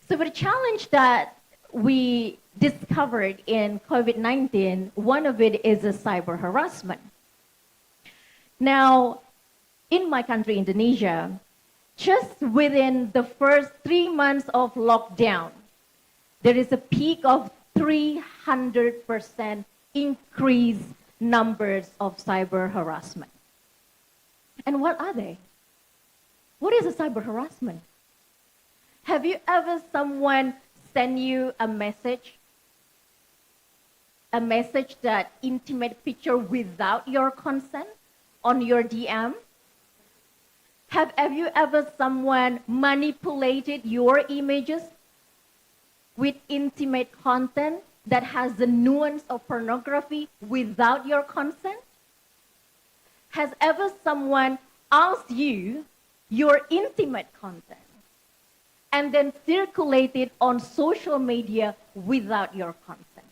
So the challenge that we discovered in COVID-19, one of it is a cyber harassment. Now, in my country, Indonesia, just within the first 3 months of lockdown, there is a peak of 300% increase numbers of cyber harassment. And what are they? What is a cyber harassment? Have you ever someone send you a message that intimate picture without your consent on your DM? Have you ever someone manipulated your images with intimate content that has the nuance of pornography without your consent? Has ever someone asked you your intimate content and then circulated on social media without your consent?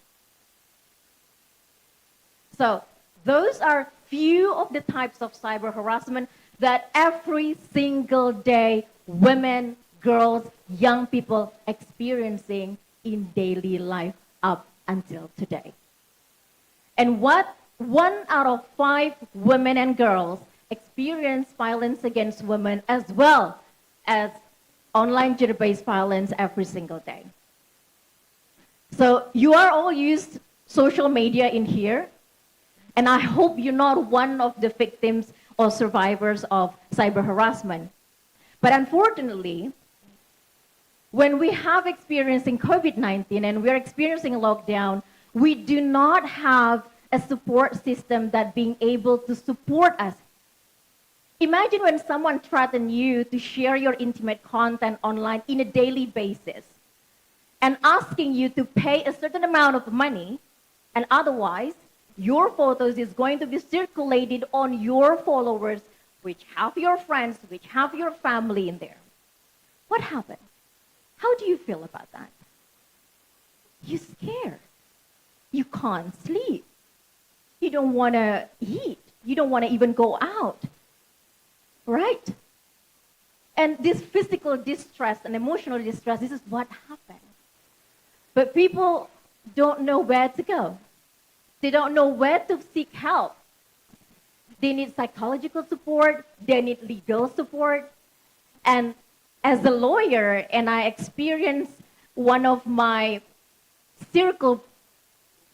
So those are few of the types of cyber harassment that every single day women, girls, young people experiencing in daily life up until today. And what 1 out of 5 women and girls experience violence against women as well as online gender-based violence every single day. So you are all used social media in here, and I hope you're not one of the victims or survivors of cyber harassment. But unfortunately, when we have experiencing COVID-19 and we're experiencing lockdown, we do not have a support system that being able to support us. Imagine when someone threatens you to share your intimate content online in a daily basis and asking you to pay a certain amount of money, and otherwise your photos is going to be circulated on your followers, which have your friends, which have your family in there. What happened? How do you feel about that? You're scared. You can't sleep. You don't want to eat. You don't want to even go out. Right? And this physical distress and emotional distress, this is what happened. But people don't know where to go. They don't know where to seek help. They need psychological support. They need legal support. And as a lawyer, and I experienced one of my circle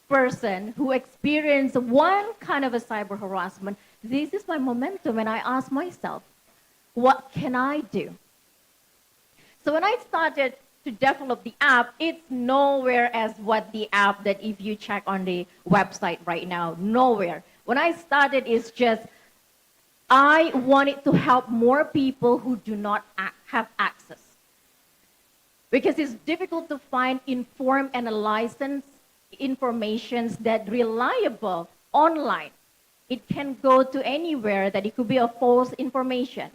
person who experienced one kind of a cyber harassment, this is my momentum, and I asked myself, what can I do? So when I started to develop the app, it's nowhere as what the app that if you check on the website right now, nowhere. When I started, it's just, I wanted to help more people who do not have access. Because it's difficult to find informed and licensed information that reliable online. It can go to anywhere that it could be a false information.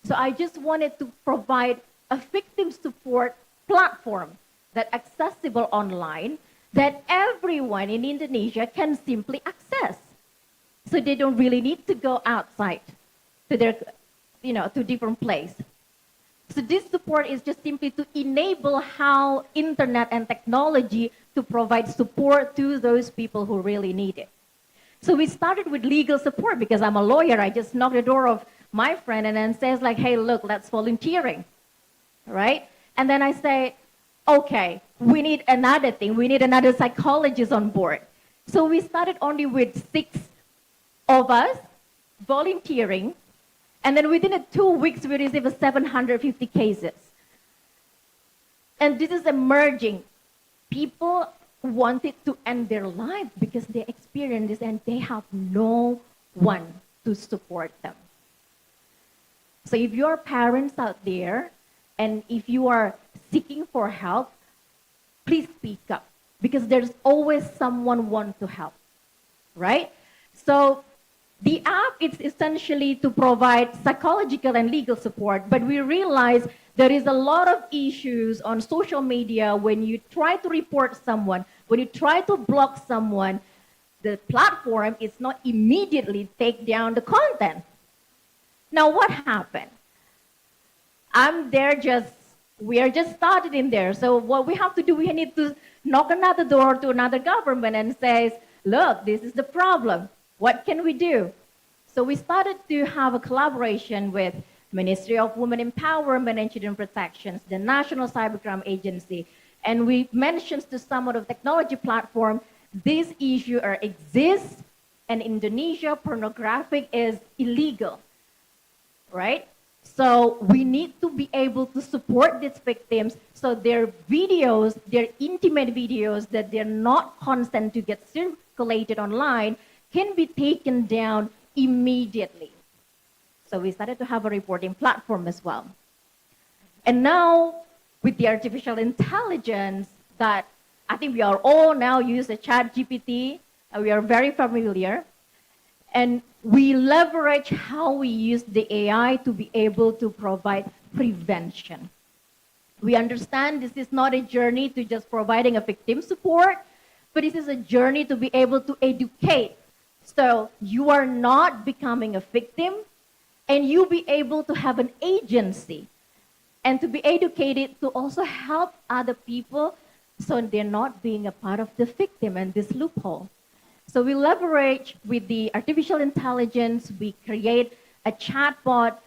So I just wanted to provide a victim support platform that accessible online that everyone in Indonesia can simply access. So they don't really need to go outside to their, to different place. So this support is just simply to enable how internet and technology to provide support to those people who really need it. So we started with legal support because I'm a lawyer. I just knocked the door of my friend and then says like, hey, look, that's volunteering, right? And then I say, okay, we need another thing. We need another psychologist on board. So we started only with 6 of us volunteering. And then within 2 weeks, we received 750 cases. And this is emerging. People wanted to end their life because they experienced this and they have no one to support them. So if you are parents out there and if you are seeking for help, please speak up because there's always someone want to help, right? So the app is essentially to provide psychological and legal support, but we realize there is a lot of issues on social media when you try to report someone, when you try to block someone, the platform is not immediately take down the content. Now what happened? I'm there just We are just started in there. So what we have to do, we need to knock another door to another government and says, look, this is the problem. What can we do? So we started to have a collaboration with Ministry of Women Empowerment and Children Protections, the National Cybercrime Agency, and we mentioned to some of the technology platform, this issue exists, and Indonesia pornographic is illegal, right? So we need to be able to support these victims so their videos, their intimate videos that they're not consent to get circulated online can be taken down immediately. So we started to have a reporting platform as well. And now with the artificial intelligence that I think we are all now use the chat GPT, we are very familiar. And we leverage how we use the AI to be able to provide prevention. We understand this is not a journey to just providing a victim support, but this is a journey to be able to educate. So you are not becoming a victim, and you be able to have an agency and to be educated to also help other people so they're not being a part of the victim and this loophole. So we leverage with the artificial intelligence, we create a chatbot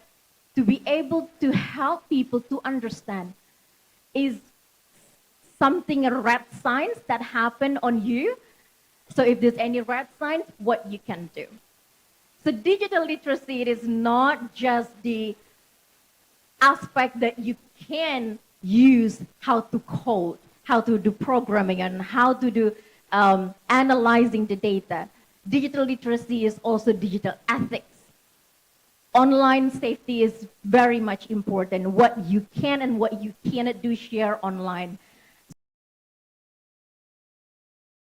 to be able to help people to understand, is something a red signs that happen on you? So if there's any red signs, what you can do. So digital literacy, it is not just the aspect that you can use how to code, how to do programming, and how to do analyzing the data. Digital literacy is also digital ethics. Online safety is very much important. What you can and what you cannot do share online.